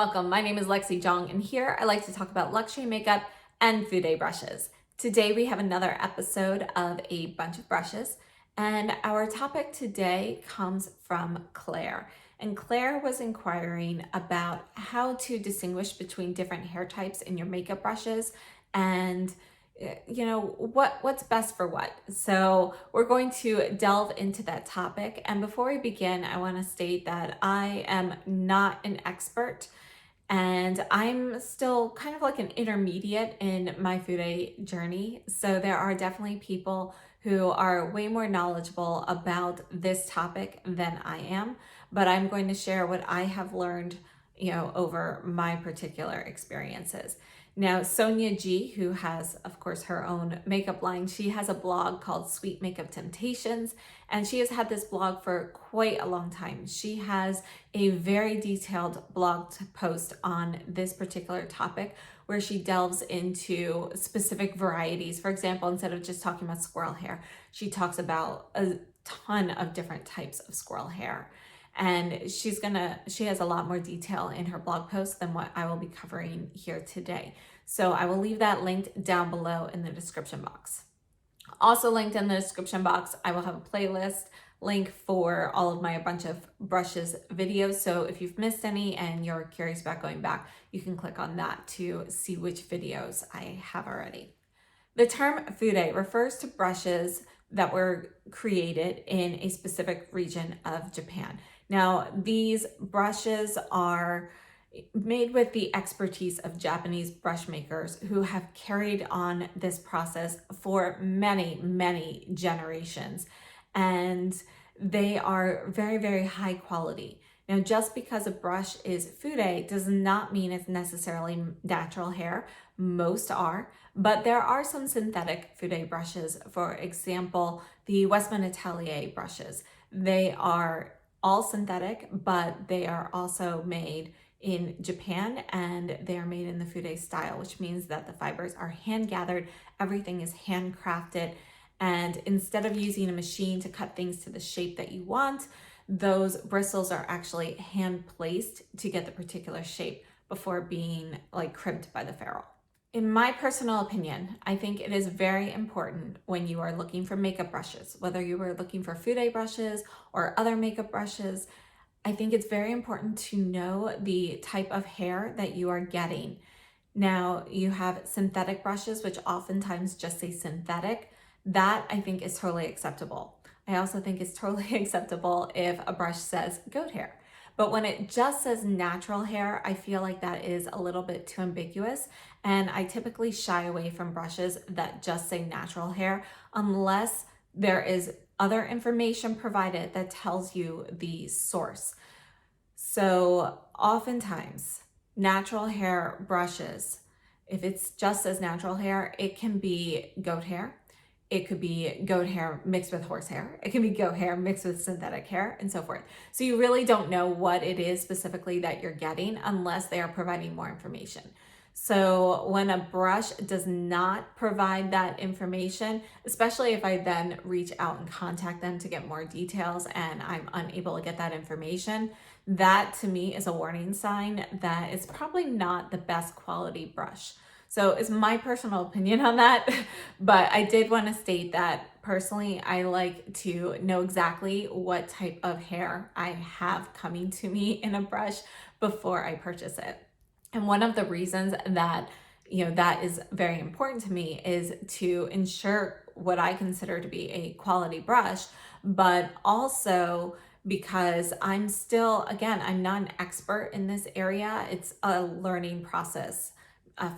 welcome. My name is Lexi Jong, and here I like to talk about luxury makeup and Fude brushes. Today we have another episode of a bunch of brushes, and our topic today comes from Claire. And Claire was inquiring about how to distinguish between different hair types in your makeup brushes and what's best for what. So we're going to delve into that topic. And before we begin, I want to state that I am not an expert and I'm still kind of like an intermediate in my Fude journey. So there are definitely people who are way more knowledgeable about this topic than I am, but I'm going to share what I have learned, over my particular experiences. Now, Sonia G, who has, of course, her own makeup line, she has a blog called Sweet Makeup Temptations, and she has had this blog for quite a long time. She has a very detailed blog post on this particular topic where she delves into specific varieties. For example, instead of just talking about squirrel hair, she talks about a ton of different types of squirrel hair. And she has a lot more detail in her blog post than what I will be covering here today. So I will leave that linked down below in the description box. Also linked in the description box, I will have a playlist link for all of my bunch of brushes videos. So if you've missed any and you're curious about going back, you can click on that to see which videos I have already. The term Fude refers to brushes that were created in a specific region of Japan. Now, these brushes are made with the expertise of Japanese brush makers who have carried on this process for many, many generations. And they are very, very high quality. Now, just because a brush is Fude does not mean it's necessarily natural hair. Most are, but there are some synthetic Fude brushes. For example, the Westman Atelier brushes. They are all synthetic, but they are also made in Japan and they are made in the Fude style, which means that the fibers are hand gathered, everything is handcrafted, and instead of using a machine to cut things to the shape that you want, those bristles are actually hand placed to get the particular shape before being crimped by the ferrule. In my personal opinion, I think it is very important when you are looking for makeup brushes, whether you are looking for Fude brushes or other makeup brushes, I think it's very important to know the type of hair that you are getting. Now, you have synthetic brushes, which oftentimes just say synthetic. That I think is totally acceptable. I also think it's totally acceptable if a brush says goat hair. But when it just says natural hair, I feel like that is a little bit too ambiguous. And I typically shy away from brushes that just say natural hair unless there is other information provided that tells you the source. So oftentimes, natural hair brushes, if it's just says natural hair, it can be goat hair. It could be goat hair mixed with horse hair. It can be goat hair mixed with synthetic hair and so forth. So you really don't know what it is specifically that you're getting unless they are providing more information. So when a brush does not provide that information, especially if I then reach out and contact them to get more details and I'm unable to get that information, that to me is a warning sign that it's probably not the best quality brush. So it's my personal opinion on that, but I did want to state that personally, I like to know exactly what type of hair I have coming to me in a brush before I purchase it. And one of the reasons that, that is very important to me is to ensure what I consider to be a quality brush, but also because I'm still, again, I'm not an expert in this area. It's a learning process.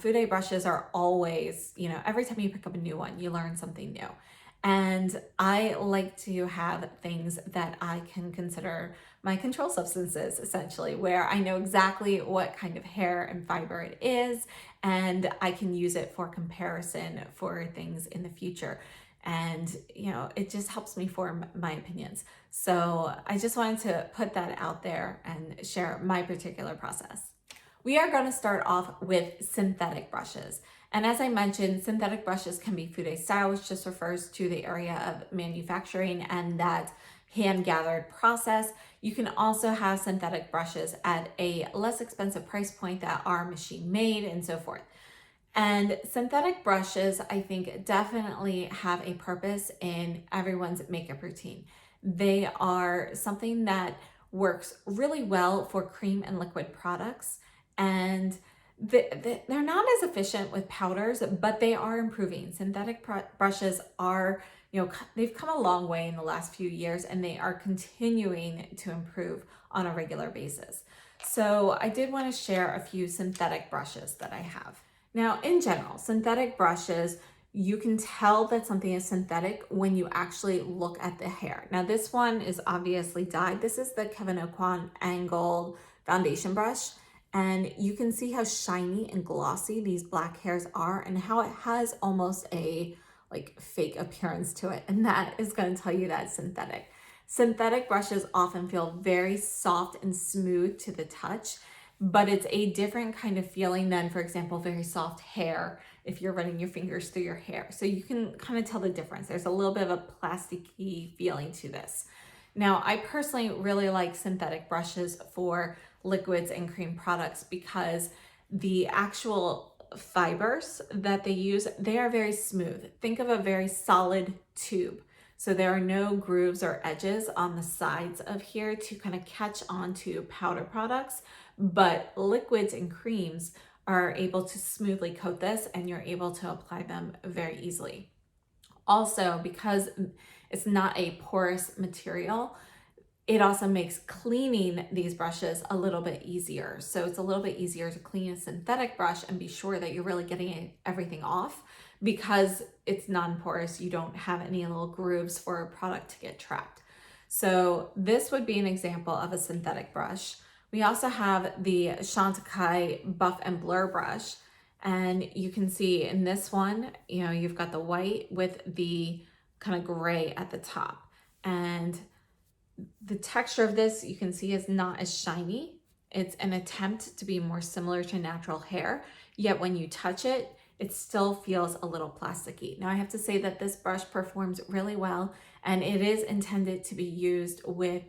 Fude brushes are always, every time you pick up a new one, you learn something new. And I like to have things that I can consider my control substances, essentially, where I know exactly what kind of hair and fiber it is, and I can use it for comparison for things in the future. And, it just helps me form my opinions. So I just wanted to put that out there and share my particular process. We are going to start off with synthetic brushes. And as I mentioned, synthetic brushes can be Fude style, which just refers to the area of manufacturing and that hand-gathered process. You can also have synthetic brushes at a less expensive price point that are machine-made and so forth. And synthetic brushes, I think, definitely have a purpose in everyone's makeup routine. They are something that works really well for cream and liquid products, and they're not as efficient with powders, but they are improving. Synthetic brushes are, they've come a long way in the last few years, and they are continuing to improve on a regular basis. So I did want to share a few synthetic brushes that I have. Now, in general, synthetic brushes, you can tell that something is synthetic when you actually look at the hair. Now, this one is obviously dyed. This is the Kevyn Aucoin angled foundation brush. And you can see how shiny and glossy these black hairs are and how it has almost a fake appearance to it. And that is going to tell you that it's synthetic. Synthetic brushes often feel very soft and smooth to the touch, but it's a different kind of feeling than, for example, very soft hair if you're running your fingers through your hair. So you can kind of tell the difference. There's a little bit of a plasticky feeling to this. Now, I personally really like synthetic brushes for liquids and cream products because the actual fibers that they use, they are very smooth. Think of a very solid tube. So there are no grooves or edges on the sides of here to kind of catch onto powder products, but liquids and creams are able to smoothly coat this and you're able to apply them very easily. Also, because it's not a porous material, it also makes cleaning these brushes a little bit easier. So it's a little bit easier to clean a synthetic brush and be sure that you're really getting everything off because it's non-porous. You don't have any little grooves for a product to get trapped. So this would be an example of a synthetic brush. We also have the Chantecaille Buff and Blur brush. And you can see in this one, you've got the white with the kind of gray at the top. And the texture of this, you can see, is not as shiny. It's an attempt to be more similar to natural hair, yet when you touch it, it still feels a little plasticky. Now I have to say that this brush performs really well, and it is intended to be used with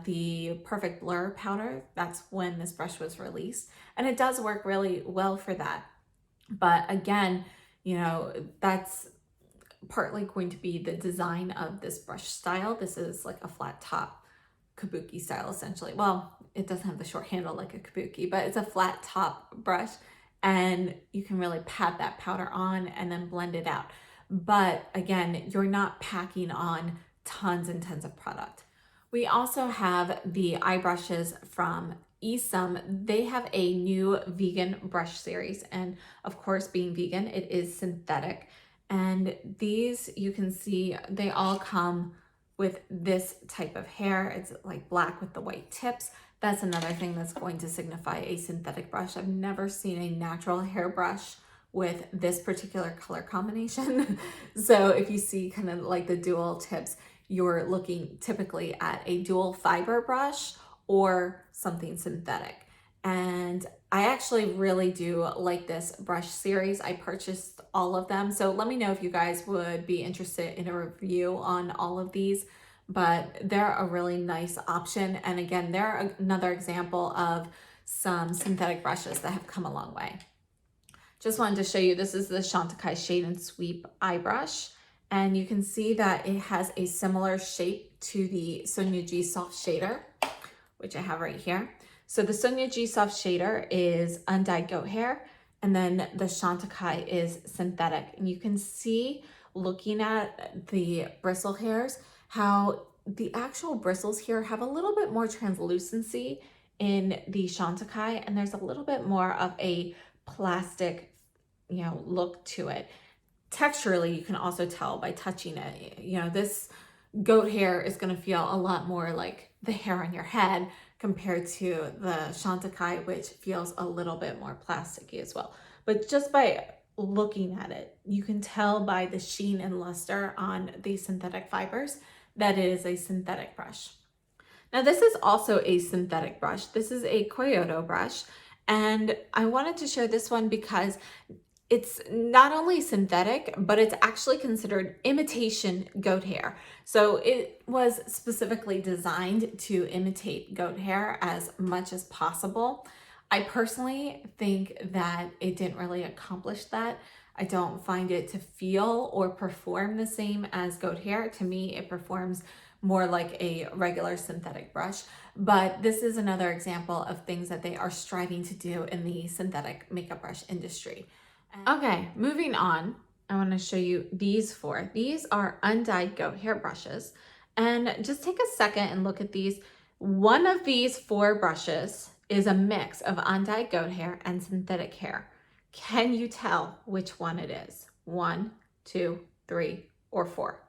the Perfect Blur powder. That's when this brush was released, and it does work really well for that. But again, that's partly going to be the design of this brush style. This is like a flat top kabuki style essentially. Well, it doesn't have the short handle like a kabuki, but it's a flat top brush and you can really pat that powder on and then blend it out. But again, you're not packing on tons and tons of product. We also have the eye brushes from ESUM. They have a new vegan brush series, and of course, being vegan, it is synthetic. And these, you can see, they all come with this type of hair. It's like black with the white tips. That's another thing that's going to signify a synthetic brush. I've never seen a natural hair brush with this particular color combination. So if you see kind of like the dual tips, you're looking typically at a dual fiber brush or something synthetic. And I actually really do like this brush series. I purchased all of them. So let me know if you guys would be interested in a review on all of these, but they're a really nice option. And again, they're another example of some synthetic brushes that have come a long way. Just wanted to show you, this is the Chantecaille Shade and Sweep eye brush. And you can see that it has a similar shape to the Sonia G Soft Shader, which I have right here. So the Sonia G Soft Shader is undyed goat hair, and then the Chantecaille is synthetic. And you can see, looking at the bristle hairs, how the actual bristles here have a little bit more translucency in the Chantecaille, and there's a little bit more of a plastic, look to it. Texturally, you can also tell by touching it. This goat hair is going to feel a lot more like the hair on your head compared to the Chantecaille, which feels a little bit more plasticky as well. But just by looking at it, you can tell by the sheen and luster on the synthetic fibers that it is a synthetic brush. Now this is also a synthetic brush. This is a Koyudo brush, and I wanted to share this one because it's not only synthetic, but it's actually considered imitation goat hair. So it was specifically designed to imitate goat hair as much as possible. I personally think that it didn't really accomplish that. I don't find it to feel or perform the same as goat hair. To me, it performs more like a regular synthetic brush. But this is another example of things that they are striving to do in the synthetic makeup brush industry. Okay, moving on, I want to show you these four. These are Undyed Goat hair brushes. And just take a second and look at these. One of these four brushes is a mix of undyed goat hair and synthetic hair. Can you tell which one it is? 1, 2, 3, or 4?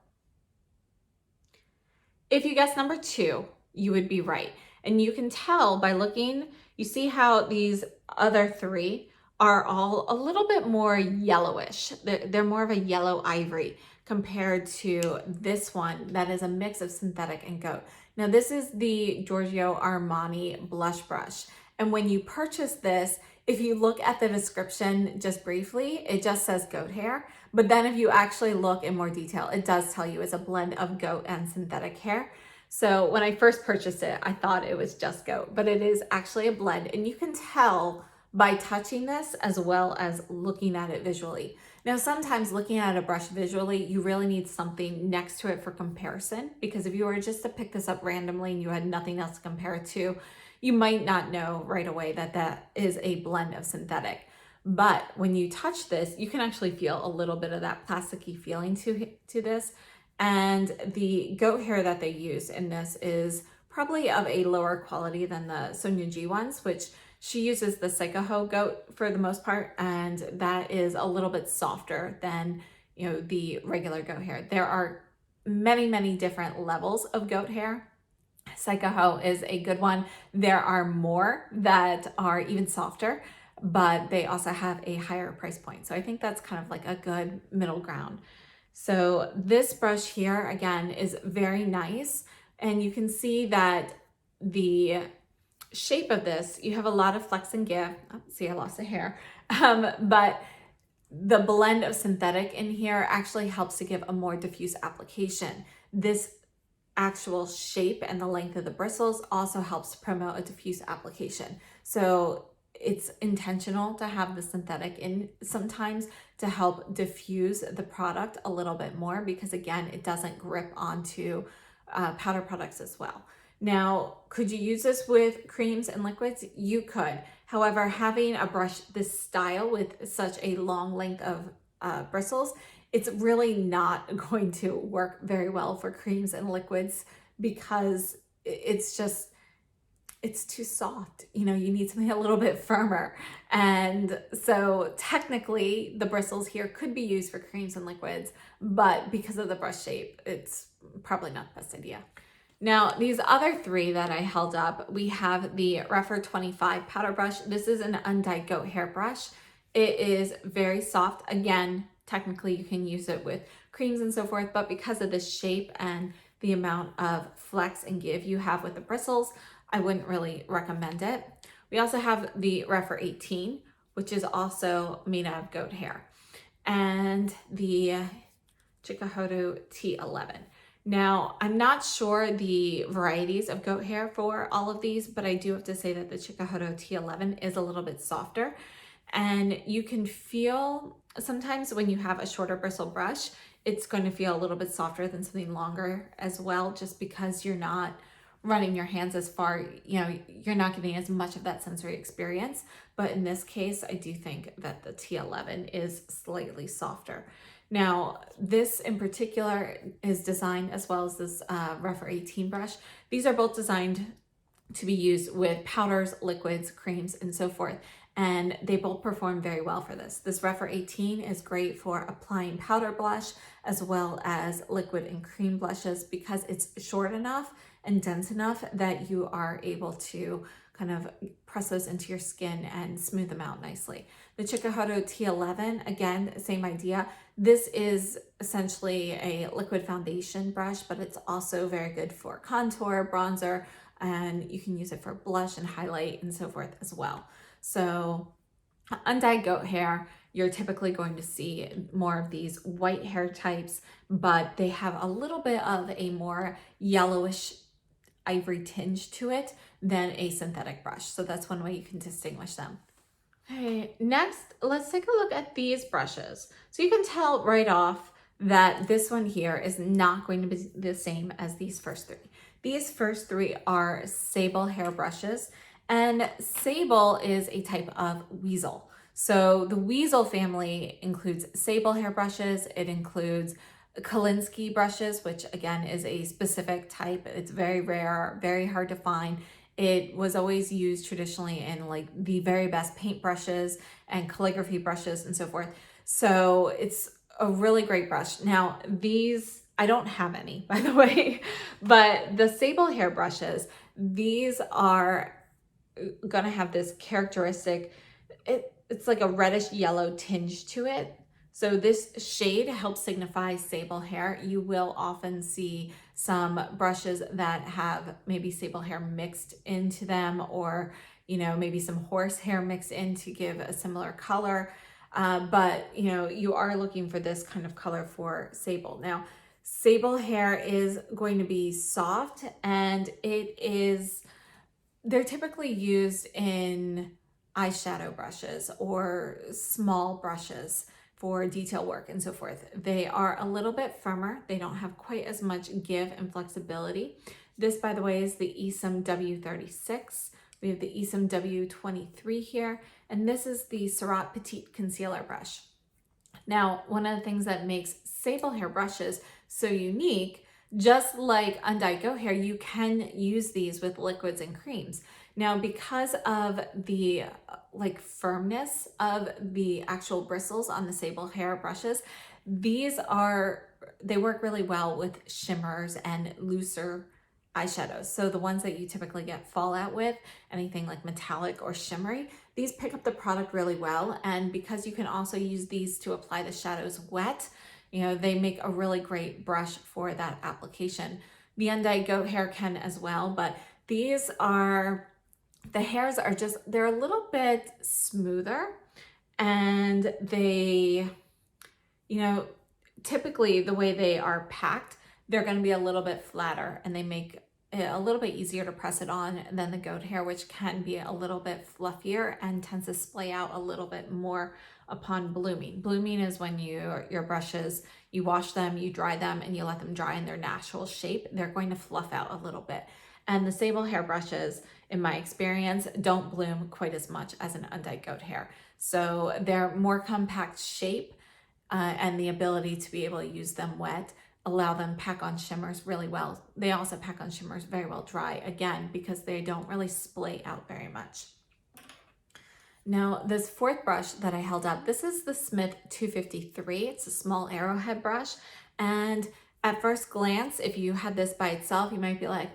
If you guess number 2, you would be right. And you can tell by looking, you see how these other 3 are all a little bit more yellowish. They're more of a yellow ivory compared to this one that is a mix of synthetic and goat. Now this is the Giorgio Armani blush brush. And when you purchase this, if you look at the description just briefly, it just says goat hair. But then if you actually look in more detail, it does tell you it's a blend of goat and synthetic hair. So when I first purchased it, I thought it was just goat, but it is actually a blend. And you can tell by touching this as well as looking at it visually. Now, sometimes looking at a brush visually, you really need something next to it for comparison, because if you were just to pick this up randomly and you had nothing else to compare it to, you might not know right away that that is a blend of synthetic. But when you touch this, you can actually feel a little bit of that plasticky feeling to this. And the goat hair that they use in this is probably of a lower quality than the Sonia G ones, which she uses the Chikuhodo Goat for the most part, and that is a little bit softer than, you know, the regular goat hair. There are many, many different levels of goat hair. Chikuhodo is a good one. There are more that are even softer, but they also have a higher price point. So I think that's kind of like a good middle ground. So this brush here, again, is very nice. And you can see that the shape of this, you have a lot of flex and give. Oh, see, I lost a hair. But the blend of synthetic in here actually helps to give a more diffuse application. This actual shape and the length of the bristles also helps promote a diffuse application. So it's intentional to have the synthetic in sometimes to help diffuse the product a little bit more, because again, it doesn't grip onto powder products as well. Now, could you use this with creams and liquids? You could. However, having a brush this style with such a long length of bristles, it's really not going to work very well for creams and liquids, because it's too soft. You know, you need something a little bit firmer. And so technically the bristles here could be used for creams and liquids, but because of the brush shape, it's probably not the best idea. Now, these other 3 that I held up, we have the Rephr 25 powder brush. This is an undyed goat hair brush. It is very soft. Again, technically you can use it with creams and so forth, but because of the shape and the amount of flex and give you have with the bristles, I wouldn't really recommend it. We also have the Rephr 18, which is also made out of goat hair, and the Chikuhodo T-11. Now, I'm not sure the varieties of goat hair for all of these, but I do have to say that the Chikuhodo T-11 is a little bit softer. And you can feel sometimes when you have a shorter bristle brush, it's going to feel a little bit softer than something longer as well, just because you're not running your hands as far, you know, you're not getting as much of that sensory experience. But in this case, I do think that the T-11 is slightly softer. Now, this in particular is designed, as well as this Rephr 18 brush. These are both designed to be used with powders, liquids, creams, and so forth. And they both perform very well for this. This Rephr 18 is great for applying powder blush as well as liquid and cream blushes, because it's short enough and dense enough that you are able to kind of press those into your skin and smooth them out nicely. The Chikuhodo T-11, again, same idea. This is essentially a liquid foundation brush, but it's also very good for contour, bronzer, and you can use it for blush and highlight and so forth as well. So undyed goat hair, you're typically going to see more of these white hair types, but they have a little bit of a more yellowish ivory tinge to it than a synthetic brush. So that's one way you can distinguish them. Okay, next, let's take a look at these brushes. So you can tell right off that this one here is not going to be the same as these first three. These first three are Sable hair brushes, and Sable is a type of weasel. So the weasel family includes Sable hair brushes. It includes Kolinsky brushes, which again is a specific type. It's very rare, very hard to find. It was always used traditionally in like the very best paint brushes and calligraphy brushes and so forth. So it's a really great brush. Now these, I don't have any, by the way, but the Sable hair brushes, these are gonna have this characteristic, it's like a reddish yellow tinge to it. So this shade helps signify sable hair. You will often see some brushes that have maybe sable hair mixed into them, or, you know, maybe some horse hair mixed in to give a similar color. But, you know, you are looking for this kind of color for sable. Now, sable hair is going to be soft, and they're typically used in eyeshadow brushes or small brushes for detail work and so forth. They are a little bit firmer. They don't have quite as much give and flexibility. This, by the way, is the ESUM W36. We have the ESUM W23 here, and this is the Surratt Petite concealer brush. Now, one of the things that makes Sable hair brushes so unique, just like Undyed Goat hair, you can use these with liquids and creams. Now, because of the like firmness of the actual bristles on the Sable hair brushes, they work really well with shimmers and looser eyeshadows. So the ones that you typically get fallout with, anything like metallic or shimmery, these pick up the product really well. And because you can also use these to apply the shadows wet, you know, they make a really great brush for that application. The Undyed Goat hair can as well, but these are, the hairs are just, they're a little bit smoother, and they, you know, typically the way they are packed, they're going to be a little bit flatter, and they make it a little bit easier to press it on than the goat hair, which can be a little bit fluffier and tends to splay out a little bit more upon blooming. Blooming is when your brushes, you wash them, you dry them, and you let them dry in their natural shape. They're going to fluff out a little bit. And the Sable hair brushes, in my experience, don't bloom quite as much as an Undyed Goat hair. So they're more compact shape, and the ability to be able to use them wet allow them pack on shimmers really well. They also pack on shimmers very well dry, again, because they don't really splay out very much. Now, this fourth brush that I held up, this is the Smith 253. It's a small arrowhead brush. And at first glance, if you had this by itself, you might be like,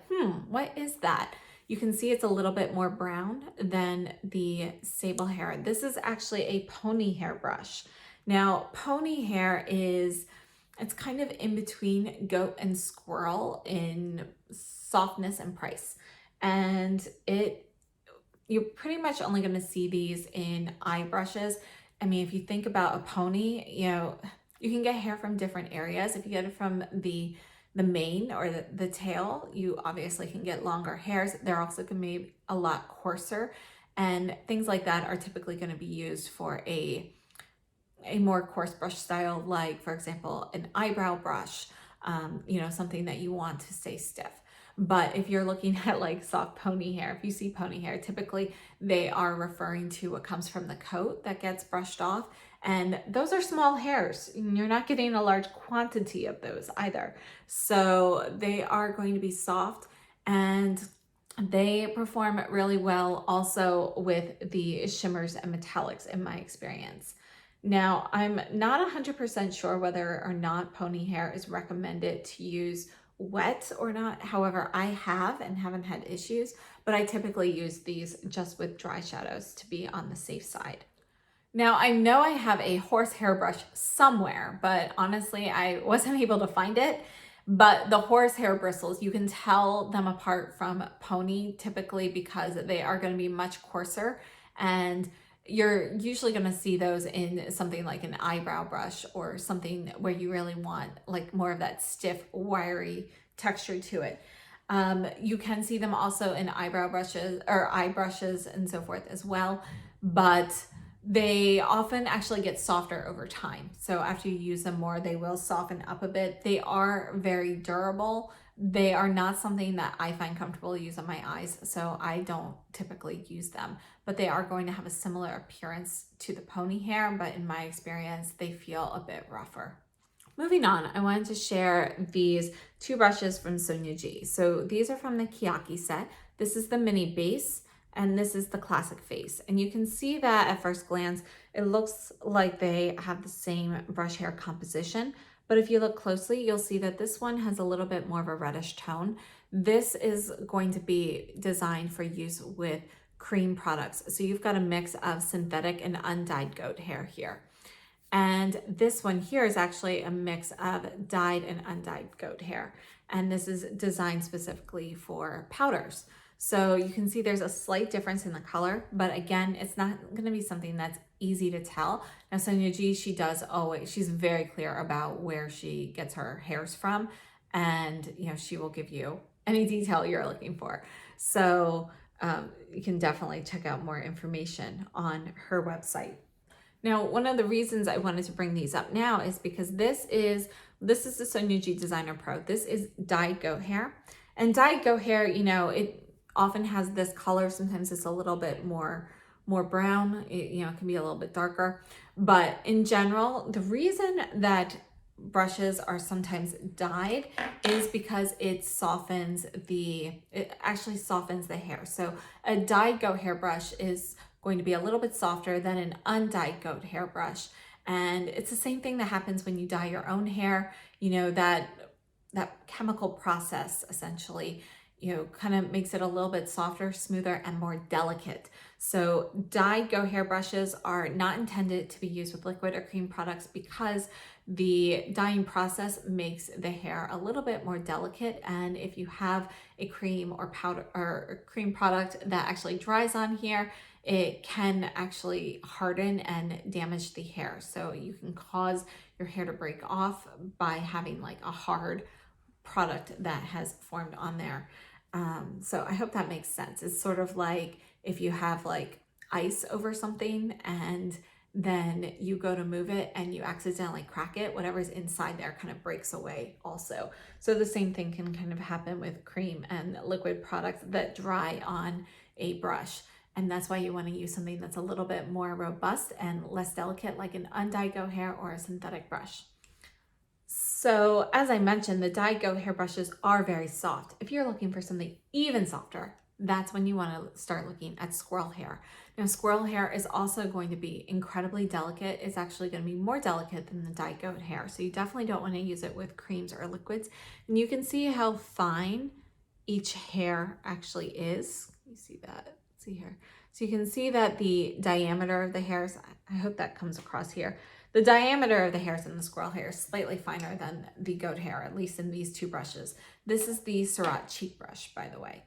what is that? You can see it's a little bit more brown than the Sable hair. This is actually a pony hair brush. Now, pony hair it's kind of in between goat and squirrel in softness and price. And you're pretty much only going to see these in eye brushes. I mean, if you think about a pony, you know, you can get hair from different areas. If you get it from the mane or the tail, you obviously can get longer hairs. They're also going to be a lot coarser, and things like that are typically going to be used for a more coarse brush style, like for example, an eyebrow brush, you know, something that you want to stay stiff. But if you're looking at like soft pony hair, if you see pony hair, typically they are referring to what comes from the coat that gets brushed off. And those are small hairs. You're not getting a large quantity of those either. So they are going to be soft, and they perform really well also with the shimmers and metallics in my experience. Now, I'm not 100% sure whether or not pony hair is recommended to use wet or not. However, I have and haven't had issues, but I typically use these just with dry shadows to be on the safe side. Now, I know I have a horsehair brush somewhere, but honestly, I wasn't able to find it. But the horsehair bristles, you can tell them apart from pony typically because they are going to be much coarser, and You're usually going to see those in something like an eyebrow brush or something where you really want like more of that stiff, wiry texture to it. You can see them also in eyebrow brushes or eye brushes and so forth as well, but they often actually get softer over time. So after you use them more, they will soften up a bit. They are very durable. They are not something that I find comfortable to use on my eyes, so I don't typically use them, but they are going to have a similar appearance to the pony hair, but in my experience, they feel a bit rougher. Moving on, I wanted to share these two brushes from Sonia G. So these are from the Kiyaki set. This is the mini base, and this is the classic face. And you can see that at first glance, it looks like they have the same brush hair composition. But if you look closely, you'll see that this one has a little bit more of a reddish tone. This is going to be designed for use with cream products. So you've got a mix of synthetic and undyed goat hair here. And this one here is actually a mix of dyed and undyed goat hair. And this is designed specifically for powders. So you can see there's a slight difference in the color, but again, it's not going to be something that's easy to tell. Now, Sonia G, she's very clear about where she gets her hairs from, and she will give you any detail you're looking for. So you can definitely check out more information on her website. Now, one of the reasons I wanted to bring these up now is because this is the Sonia G Designer Pro. This is dyed goat hair, and dyed goat hair, it often has this color. Sometimes it's a little bit more brown, it can be a little bit darker, but in general, the reason that brushes are sometimes dyed is because it actually softens the hair. So a dyed goat hair brush is going to be a little bit softer than an undyed goat hair brush, and it's the same thing that happens when you dye your own hair. That chemical process essentially kind of makes it a little bit softer, smoother, and more delicate. So dyed goat hair brushes are not intended to be used with liquid or cream products because the dyeing process makes the hair a little bit more delicate. And if you have a cream or powder or a cream product that actually dries on here, it can actually harden and damage the hair. So you can cause your hair to break off by having like a hard product that has formed on there. So I hope that makes sense. It's sort of like if you have like ice over something and then you go to move it and you accidentally crack it, whatever's inside there kind of breaks away also. So the same thing can kind of happen with cream and liquid products that dry on a brush. And that's why you want to use something that's a little bit more robust and less delicate, like an undyed goat hair or a synthetic brush. So as I mentioned, the dyed goat hair brushes are very soft. If you're looking for something even softer, that's when you want to start looking at squirrel hair. Now, squirrel hair is also going to be incredibly delicate. It's actually going to be more delicate than the dyed goat hair. So you definitely don't want to use it with creams or liquids. And you can see how fine each hair actually is. You see that? See here. So you can see that the diameter of the hairs, I hope that comes across here. The diameter of the hairs in the squirrel hair is slightly finer than the goat hair, at least in these two brushes. This is the Surratt Cheek brush, by the way.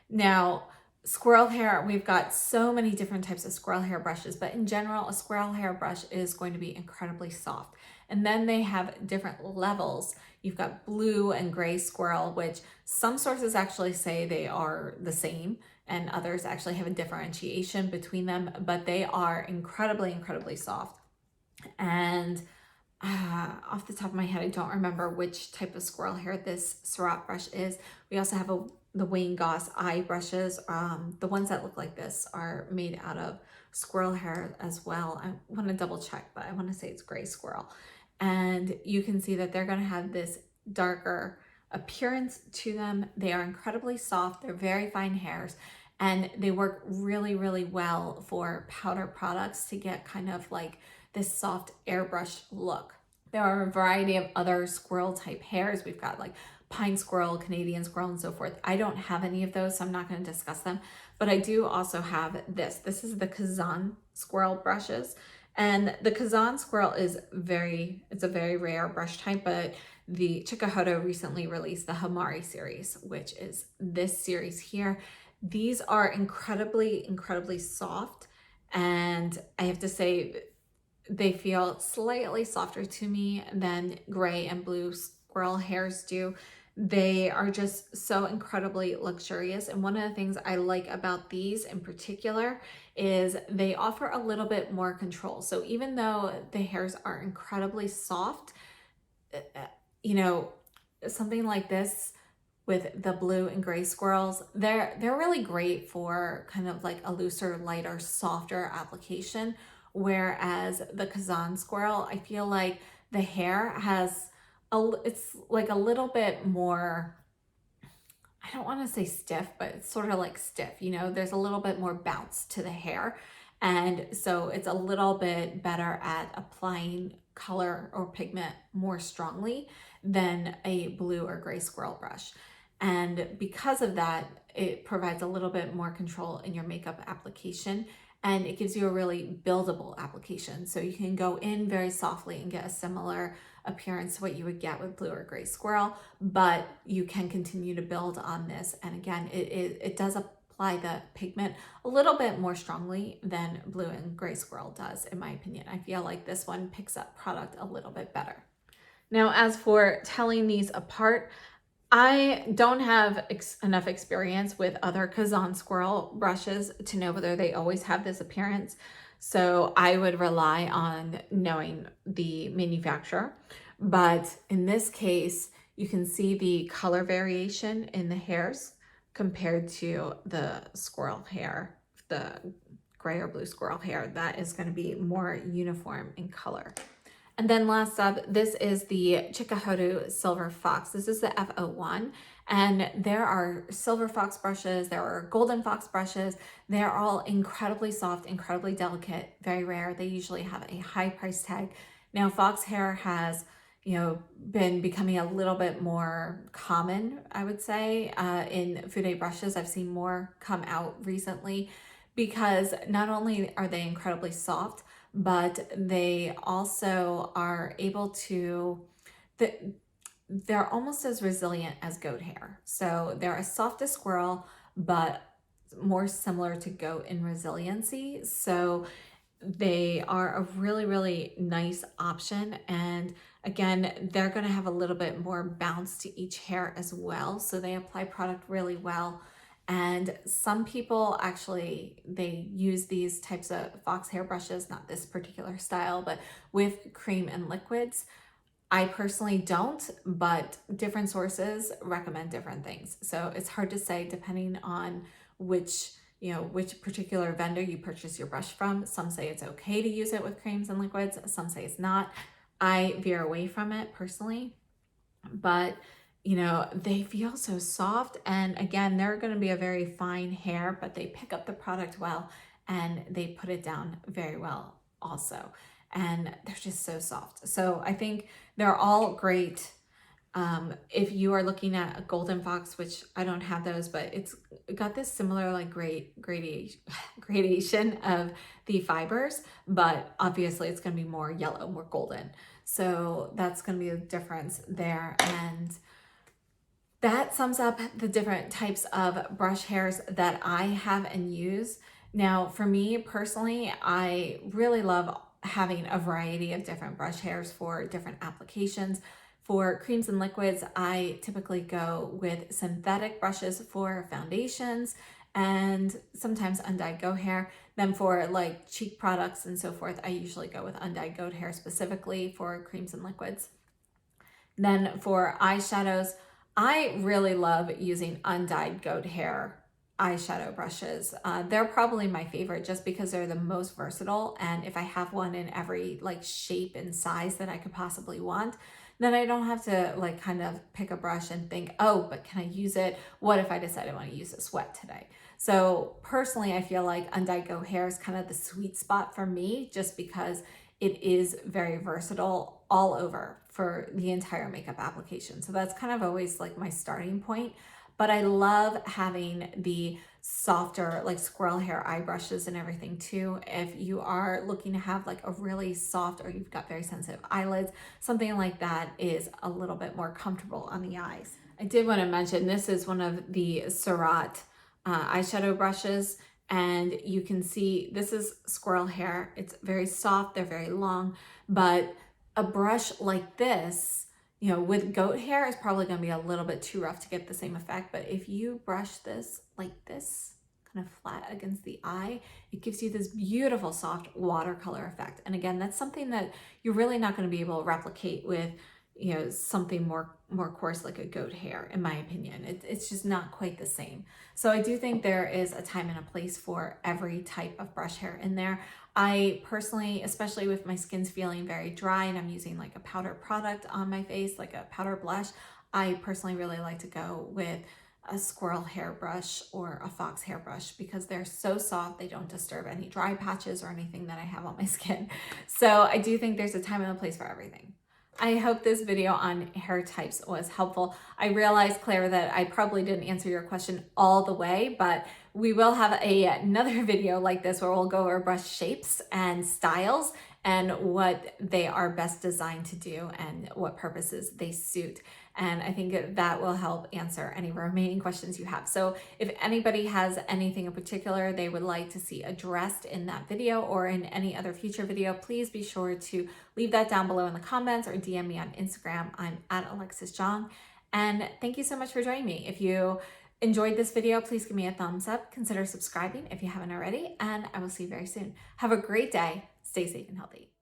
Now, squirrel hair, we've got so many different types of squirrel hair brushes, but in general, a squirrel hair brush is going to be incredibly soft. And then they have different levels. You've got blue and gray squirrel, which some sources actually say they are the same, and others actually have a differentiation between them, but they are incredibly, incredibly soft. And off the top of my head, I don't remember which type of squirrel hair this Surratt brush is. We also have the Wayne Goss eye brushes. The ones that look like this are made out of squirrel hair as well. I want to double check, but I want to say it's gray squirrel. And you can see that they're going to have this darker appearance to them. They are incredibly soft. They're very fine hairs, and they work really, really well for powder products to get kind of like this soft airbrush look. There are a variety of other squirrel type hairs. We've got like pine squirrel, Canadian squirrel, and so forth. I don't have any of those, so I'm not going to discuss them, but I do also have this. This is the Kazan squirrel brushes, and the Kazan squirrel is it's a very rare brush type, but the Chikuhodo recently released the Hamari series, which is this series here. These are incredibly, incredibly soft, And I have to say, they feel slightly softer to me than gray and blue squirrel hairs do. They are just so incredibly luxurious. And one of the things I like about these in particular is they offer a little bit more control. So even though the hairs are incredibly soft, you know, something like this with the blue and gray squirrels, they're really great for kind of like a looser, lighter, softer application. Whereas the Kazan squirrel, I feel like the hair has it's like a little bit more, I don't want to say stiff, but it's sort of like stiff, you know, there's a little bit more bounce to the hair. And so it's a little bit better at applying color or pigment more strongly than a blue or gray squirrel brush. And because of that, it provides a little bit more control in your makeup application, and it gives you a really buildable application. So you can go in very softly and get a similar appearance to what you would get with blue or gray squirrel, but you can continue to build on this. And again, it does apply the pigment a little bit more strongly than blue and gray squirrel does, in my opinion. I feel like this one picks up product a little bit better. Now, as for telling these apart, I don't have enough experience with other Kazan squirrel brushes to know whether they always have this appearance. So I would rely on knowing the manufacturer. But in this case, you can see the color variation in the hairs compared to the squirrel hair, the gray or blue squirrel hair. That is going to be more uniform in color. And then last up, this is the Chikuhodo Silver Fox. This is the FO-1, and there are silver fox brushes, there are golden fox brushes. They're all incredibly soft, incredibly delicate, very rare. They usually have a high price tag. Now, fox hair has, you know, been becoming a little bit more common, I would say, in Fude brushes. I've seen more come out recently because not only are they incredibly soft, but they also are able to, they're almost as resilient as goat hair. So they're as soft as squirrel, but more similar to goat in resiliency. So they are a really, really nice option. And again, they're going to have a little bit more bounce to each hair as well. So they apply product really well. And some people actually, they use these types of fox hair brushes, not this particular style, but with cream and liquids. I personally don't, but different sources recommend different things. So it's hard to say depending on which particular vendor you purchase your brush from. Some say it's okay to use it with creams and liquids. Some say it's not. I veer away from it personally, but you know, they feel so soft. And again, they're going to be a very fine hair, but they pick up the product well and they put it down very well also. And they're just so soft. So I think they're all great. If you are looking at a golden fox, which I don't have those, but it's got this similar like gradation of the fibers, but obviously it's going to be more yellow, more golden. So that's going to be the difference there. And that sums up the different types of brush hairs that I have and use. Now, for me personally, I really love having a variety of different brush hairs for different applications. For creams and liquids, I typically go with synthetic brushes for foundations and sometimes undyed goat hair. Then for like cheek products and so forth, I usually go with undyed goat hair specifically for creams and liquids. Then for eyeshadows, I really love using undyed goat hair eyeshadow brushes. They're probably my favorite just because they're the most versatile. And if I have one in every like shape and size that I could possibly want, then I don't have to like kind of pick a brush and think, oh, but can I use it? What if I decide I want to use this wet today? So personally, I feel like undyed goat hair is kind of the sweet spot for me just because it is very versatile all over for the entire makeup application. So that's kind of always like my starting point. But I love having the softer like squirrel hair eye brushes and everything too. If you are looking to have like a really soft, or you've got very sensitive eyelids, something like that is a little bit more comfortable on the eyes. I did want to mention this is one of the Surratt eyeshadow brushes. And you can see this is squirrel hair. It's very soft, they're very long, but a brush like this, you know, with goat hair is probably going to be a little bit too rough to get the same effect. But if you brush this like this, kind of flat against the eye, it gives you this beautiful soft watercolor effect. And again, that's something that you're really not going to be able to replicate with, you know, something more coarse like a goat hair, in my opinion. It's just not quite the same. So I do think there is a time and a place for every type of brush hair in there. I personally, especially with my skin's feeling very dry and I'm using like a powder product on my face, like a powder blush, I personally really like to go with a squirrel hairbrush or a fox hairbrush because they're so soft, they don't disturb any dry patches or anything that I have on my skin. So I do think there's a time and a place for everything. I hope this video on hair types was helpful. I realized, Claire, that I probably didn't answer your question all the way, but we will have another video like this where we'll go over brush shapes and styles and what they are best designed to do and what purposes they suit. And I think that will help answer any remaining questions you have. So if anybody has anything in particular they would like to see addressed in that video or in any other future video, please be sure to leave that down below in the comments or DM me on Instagram. I'm at Alexis Jong. And thank you so much for joining me. If you enjoyed this video, please give me a thumbs up. Consider subscribing if you haven't already, and I will see you very soon. Have a great day. Stay safe and healthy.